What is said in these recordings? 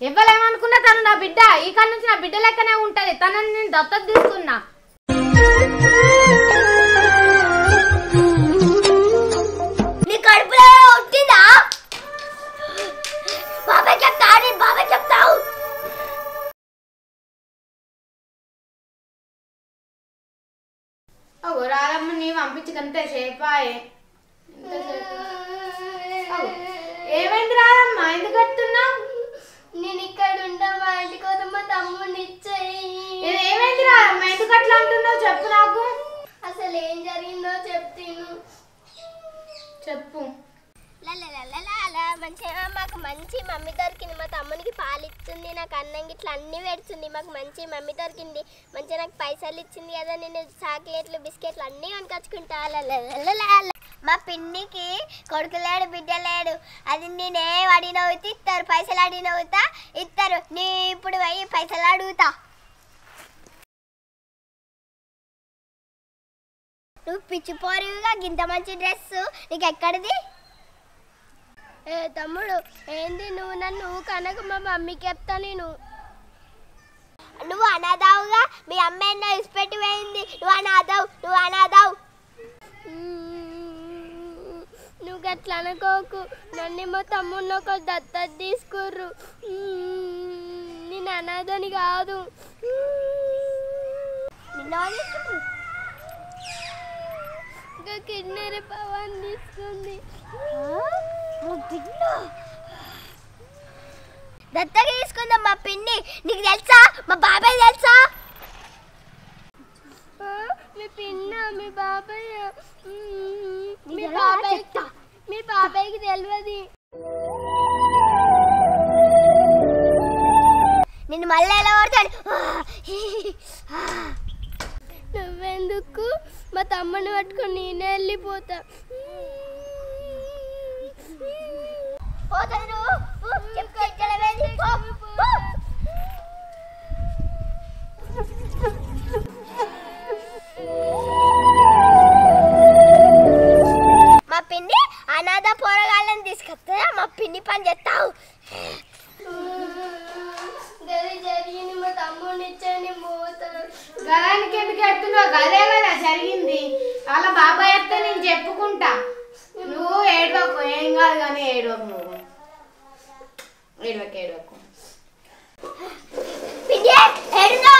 ఎవ్వలేమనుకున్నా తను నా బిడ్డ. ఈ కాడ నుంచి నా బిడ్డ లెక్కనే ఉంటది. తనని నేను దత్తత తీసుకున్నా. నీ కడుపులో ఉంటుందా? బాబాయ్ చెప్తావు. అగో రాదమ్మ నీ పంపించకంతే సేపాయే. ఏమైంది రాదమ్మ, ఎందుకు కట్టున్నావు? నేను ఇక్కడ ఉంటా, మా ఇంటికి వద్ద మా తమ్ముడిని ఇచ్చేయి. ఏమైంది రాదమ్మ, ఎందుకు అట్లా అంటున్నావు చెప్పు నాకు. అసలు ఏం జరిగిందో చెప్తాను. చెప్పు. మంచిగా మాకు మంచి మమ్మీ దొరికింది. మా తమ్మునికి పాలు ఇస్తుంది, నాకు అన్నం ఇట్లా అన్ని పెడుతుంది. మాకు మంచి మమ్మీ దొరికింది. మంచిగా నాకు పైసలు ఇచ్చింది కదా, నేను చాక్లెట్లు బిస్కెట్లు అన్నీ కొనుకొచ్చుకుంటా. మా పిన్నికి కొడుకు లేడు, బిడ్డ లేడు. అది నేనే అడిగినవుతా ఇస్తారు, పైసలు అడిగినవుతా ఇస్తారు. నీ ఇప్పుడు పోయి పైసలు అడుగుతా. నువ్వు పిచ్చిపోరివిగా గింత మంచి డ్రెస్ నీకు ఎక్కడిది? ఏ తమ్ముడు ఏంది నువ్వు నన్ను కనుక మా మమ్మీకి చెప్తా. నువ్వు అనాథావుగా, మీ అమ్మ ఎన్నో ఇసిపెట్టి పోయింది. నువ్వు అనాథావు. నువ్వు గట్లా అనుకోకు. నన్ను మా తమ్ముడిని ఒక దత్తత తీసుకుర్రు. నేను అనాథని కాదు. ఇంకా కిడ్నీ పవన్ తీసుకుంది. దత్తత తీసుకుందాం మా పిన్ని. నీకు తెలుసా? మా బాబాయ్ తెలుసా? మీ పిన్న మీ బాబాయ్ మీ బాబాయ్కి తెలియదు. నిన్ను మళ్ళీ ఎలా పడతాడు? నువ్వెందుకు? మా తమ్ముడిని పట్టుకొని నేనే వెళ్ళిపోతా. మా పిన్ని అనాథ పోరగాళ్ళని తీసుకొస్తా. మా పిన్ని పని చేస్తావు. జరిగింది, మా తమ్ముడిని ఇచ్చాను పోతాను. గదానికి ఎందుకు ఎడుతున్నావు? గదే కదా జరిగింది. వాళ్ళ బాబాయ్ చెప్తే నేను చెప్పుకుంటా. నువ్వు ఏడవకు, ఏం కాదు కానీ ఏడవకు. నువ్వు ఏడవకు.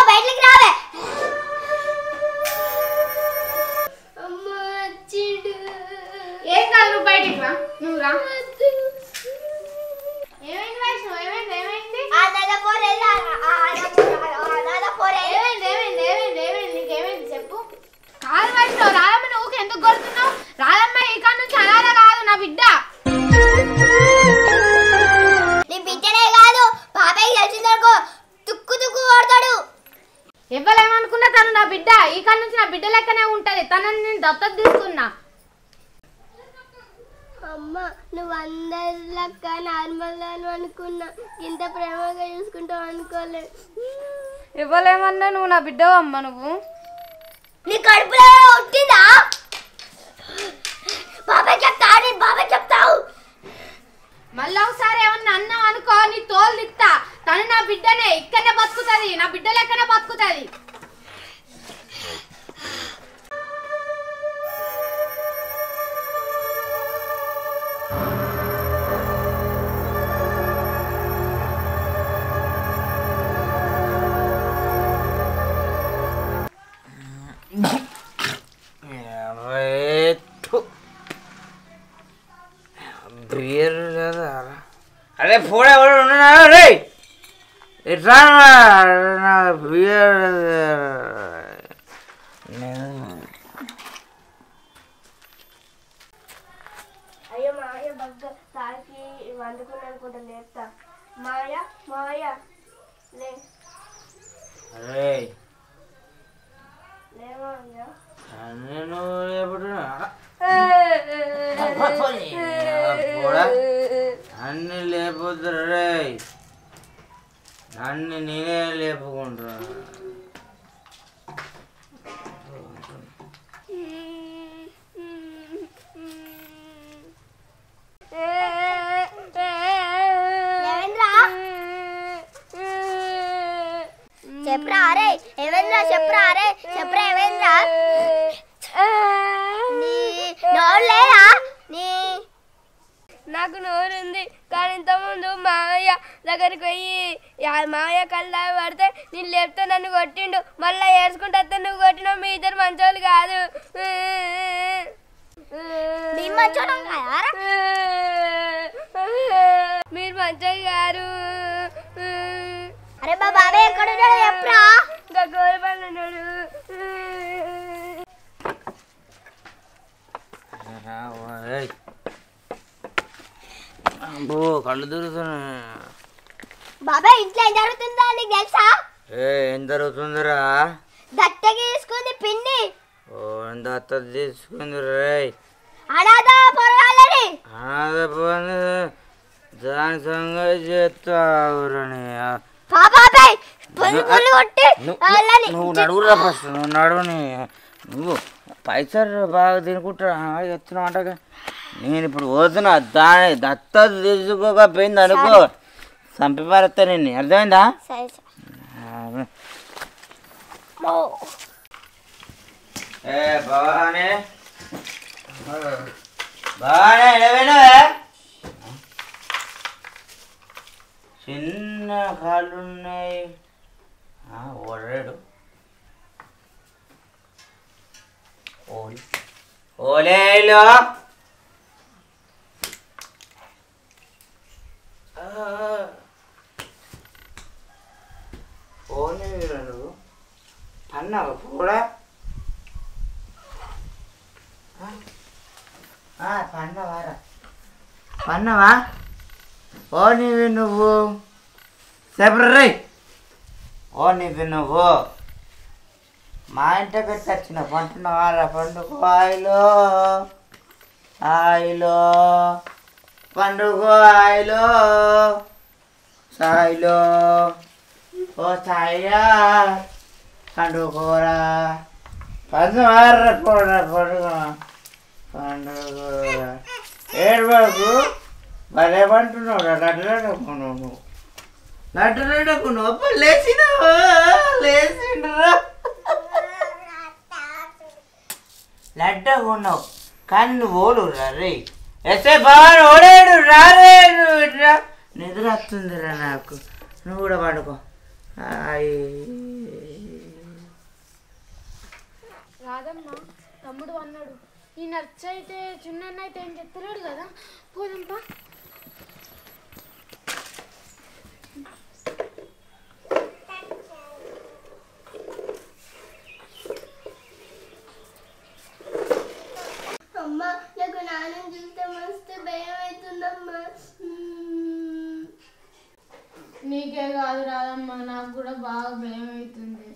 బయటకి రావే. అమ్మా వచ్చిండు. ఏం కాదు, నువ్వు బయటికి రా. నువ్వు రా. ఏమైంది వైష్ణవ్? ఏమైంది? నీకేమైంది చెప్పు. కాదు వైష్ణవ్, రాదమ్మ నువ్వు ఎందుకు కొడుతున్నావు? రాదమ్మ ఈ కాడ నుంచి అనాథ కాదు, నా బిడ్డ. నీ బిడ్డనే కాదు, బాబాయ్ తెలిసిందనుకో తుక్కు కొడతాడు. ఎవ్వలేమనుకున్నా తను నా బిడ్డ. ఈ కాడ నుంచి నా బిడ్డ లెక్కనే ఉంటది. తనని నేను దత్తత తీసుకున్నా. అమ్మ నువ్వు అందరి లెక్క నార్మల్ అని అనుకున్నా. ఇంత ప్రేమగా చూసుకుంటావు అనుకోలేదు. ఇవ్వలేమన్నా నువ్వు నా బిడ్డవు అమ్మ. నువ్వు నీ కడుపులో ఉంటుందా? బాబాయ్ చెప్తావు. మళ్ళీ ఒకసారి ఏమన్నా అన్నావు అనుకో, నీ తోలు తిత్తా. తను నా బిడ్డనే, ఇక్కడనే బతుకుతుంది. నా బిడ్డ లెక్కనే బతుకుతుంది. అరే ఫోన్ ఎవరు ఉన్నారా రే? ఎట్లా బియర్ అయ్యో మాయ బగ్గ తాకి వండుకుని అనుకుంటా. లేపుతా మాయ లే. అరే లేవయ్యా. నేను ఎప్పుడు అన్ని లేపుతారు రే. అన్ని నేనే లేపుకుంటున్నా. చెప్పరా అరే ఏమైందిరా చెప్పరా అరే చెప్పరా ఏమైందిరా నోరు లేదా నీ నాకు నోరుంది కానీ ఇంతకుముందు మామయ్య దగ్గరికి పోయి మామయ్య కళ్ళ పడితే నేను లేపితే నన్ను కొట్టిండు మళ్ళీ ఏడ్చుకుంటే నువ్వు కొట్టినావు మీ ఇద్దరు మంచోళ్ళు కాదు మీరు మంచోళ్ళు గారు అరే మా బాబాయ్ ఎక్కడున్నాడు చెప్పరా ఇంకా గోరపల్లి ఉన్నాడు అబ్బో కళ్ళు తిరుగుతున్నా బాబాయ్ ఇంట్లో ఏం జరుగుతుందా నీకు తెలుసా ఏం జరుగుతుందిరా దట్టకి తీసుకుంది పిన్ని ఎంత అత్త తీసుకుంది రే అనాథ పొరగాలని అనాథ పని దాని సంగతి చేస్తావురని బాబాయ్ కొట్టి నువ్వు నడువురా ఫస్ట్ నువ్వు నడువుని నువ్వు పైసలు బాగా తినుకుంటా ఎత్తున్నావు అంటగా నేను ఇప్పుడు పోతున్నా దాని దత్త తీసుకోకపోయింది అనుకో చంపి పారేస్తా నిన్ను అర్థమైందా ఏ బాగానే బాగానే ఏమైనావే చిన్న కాళ్ళు ఉన్నాయి ఓడాడు ఓలేలో ఓనే నువ్వు అన్నావు కూడా పన్నవారా పన్నవా ఓ నీవి నువ్వు సెపరే ఓ నీవి నువ్వు మా ఇంటికి వచ్చిన పంటున్నవారా పండుగ ఆయిలో ఆయిలో పండుగ ఆయిలో సాయిలో ఓ సాయా పండుగరా పండుగ పండుగ పండుగ ఏడుబాబు భలే పంటున్నావు లడ్డుకు నువ్వు లడ్డుకు నువ్వు లేచినావు లేచిండ్రా లడ్డకున్నావు కానీ నువ్వు ఓడు రే ఎస్ఏ బాగా ఓడాడు రారే నువ్వు నిద్ర వస్తుందిరా నాకు నువ్వు కూడా పడుకో రాదమ్మ తమ్ముడు అన్నాడు ఈ నర్చ అయితే చిన్న అయితే ఏం చెప్తలేడు కదా పోదంపా అమ్మా నాకు నాన్న చూస్తే మస్తు భయం అవుతుందమ్మా నీకే కాదు రాదమ్మ నాకు కూడా బాగా భయం అవుతుంది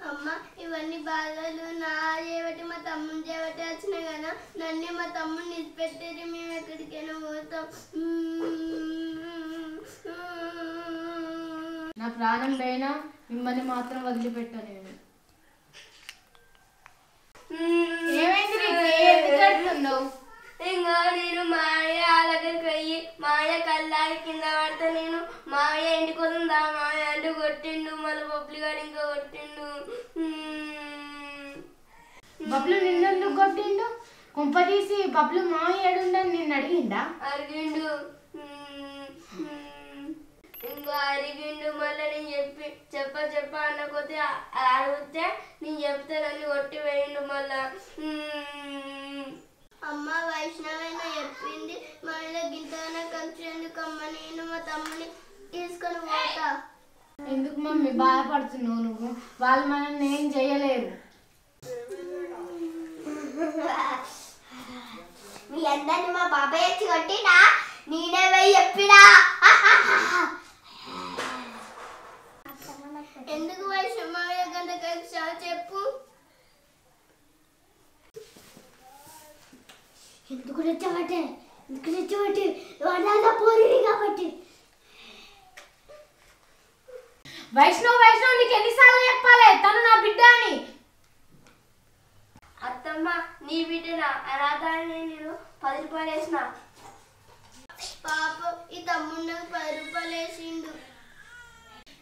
అమ్మ ఇవన్నీ బాధలు నా చేయబట్టి మా తమ్ముని చేయబట్టి వచ్చినాయి కదా నన్ను మా తమ్ముడిని ఇచ్చిపెట్టేది మేము ఎక్కడికైనా పోతాం నా ప్రాణం పోయినా మిమ్మల్ని మాత్రం వదిలిపెట్టా నేను ఏమైంది నీకు ఎందుకు కడుతున్నావు ఇంకా నేను మాయ దగ్గరికి పోయి మాయ కళ్ళారి కింద పడితే నేను మాయ ఇంటికి వస్తుందా మాయ అంటూ కొట్టిండు మళ్ళీ బొబ్బులు గారు ఇంకా కొట్టిండు బబ్లు నిన్నెందుకు కొట్టిండు కుంప తీసి బబ్లు మామయ్య ఏడుండని నిన్ను అడిగిందా అరిగిండు ఇంకా అరిగిండు మళ్ళీ నేను చెప్ప అన్నకొతే అడిగితే నేను చెప్తే నన్ను కొట్టి వేయండు మళ్ళా అమ్మ వైష్ణవైనా చెప్పింది మళ్ళీ గింతగానే కలిసి ఎందుకమ్మ నేను మా తమ్ముని తీసుకొని పోతా ఎందుకు మమ్మీ బాధపడుతున్నావు నువ్వు వాళ్ళు మనల్ని ఏం చేయలేరు మీ అందరిని మా బాబాయ్ వచ్చి కొట్టినా నేనే పోయి చెప్పినా ఎందుకు వైష్ణవ గంట కలిసి చెప్పు ఎందుకు నచ్చబట్టే పోరి కాబట్టి వైష్ణవ్ నీకు ఎన్నిసార్లు చెప్పాలి తను నా బిడ్డ అని అత్తమ్మ నీ బిడ్డనా అనాథాన్ని నేను 10 రూపాయలు వేసిన పాప ఈ తమ్ముడు నాకు 10 రూపాయలు వేసిండు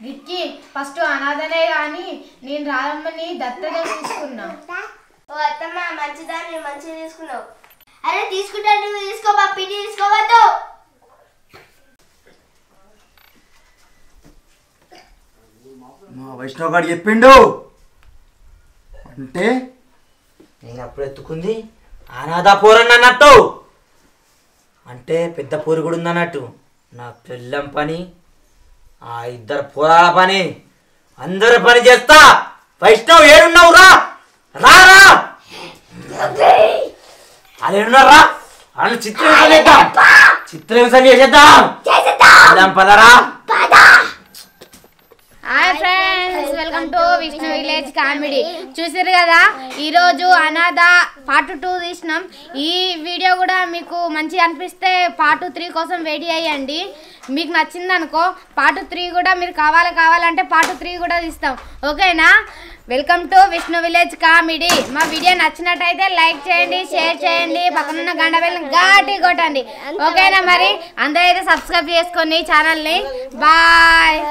గిక్కి ఫస్ట్ అనాథనే కానీ నేను రాధమ్మని దత్తత తీసుకున్నా. ఓ అత్తమ్మ మంచిదాన్ని మంచిగా తీసుకున్నావు. అరే తీసుకుంటా, నువ్వు తీసుకో, పిన్ని తీసుకోవద్దు. మా వైష్ణవ్ గారు చెప్పిండు అంటే నేను అప్పుడు ఎత్తుకుంది అనాథ పోరని అన్నట్టు, అంటే పెద్ద పోరు కూడా ఉందన్నట్టు. నా పిల్లం పని, ఆ ఇద్దరు పోరాల పని, అందరి పని చేస్తా. వైష్ణవ్ ఏడున్నావు రా, రారా వాళ్ళు ఏడున్నారా, వాళ్ళు చిత్రహింస చేద్దాం, చిత్రహింస చేసేద్దాం పదరా. Hi friends, welcome to Vishnu village comedy. చూసారు కదా, ఈరోజు అనాథ పార్ట్ 2 తీసినాం. ఈ వీడియో కూడా మీకు మంచిగా అనిపిస్తే పార్ట్ 3 కోసం వెయిట్ చేయండి. మీకు నచ్చింది అనుకో పార్ట్ 3 కూడా మీరు కావాలంటే పార్ట్ 3 కూడా తీస్తాం. ఓకేనా? Welcome to Vishnu village comedy. మా వీడియో నచ్చినట్టయితే లైక్ చేయండి, షేర్ చేయండి, పక్కనున్న గంట బెల్ని గట్టి కొట్టండి. ఓకేనా? మరి అందరూ అయితే సబ్స్క్రైబ్ చేసుకోండి ఛానల్ని. బాయ్.